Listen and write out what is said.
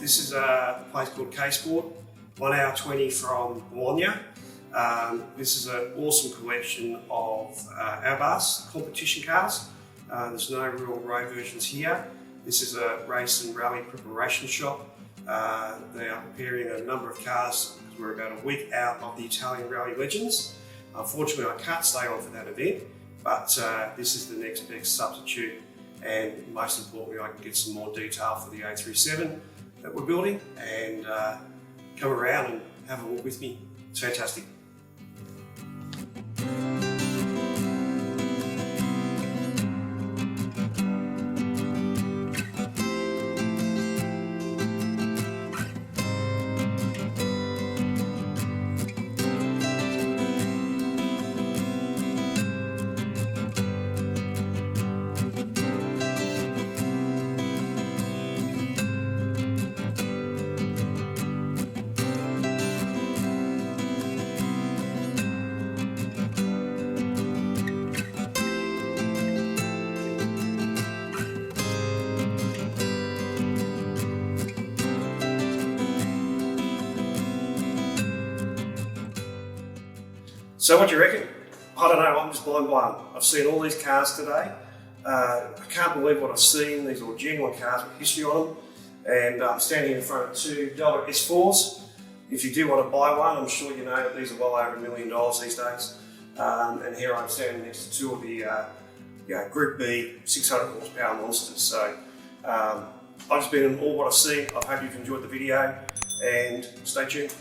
This is a place called K-Sport, 1 hour 20 from Lancia. This is an awesome collection of Airbus competition cars. There's no real road versions here. This is a race and rally preparation shop. They are preparing a number of cars because we're about a week out of the Italian Rally Legends. Unfortunately, I can't stay on for that event, but this is the next best substitute, and most importantly, I can get some more detail for the A37 that we're building and come around and have a walk with me. It's fantastic. So what do you reckon? I don't know, I'm just mind blown. I've seen all these cars today. I can't believe what I've seen. These are all genuine cars with history on them. And I'm standing in front of two Delta S4s. If you do want to buy one, I'm sure you know that these are well over $1 million these days. And here I'm standing next to two of the Group B 600 horsepower monsters. So I've just been in all what I've seen. I hope you've enjoyed the video and stay tuned.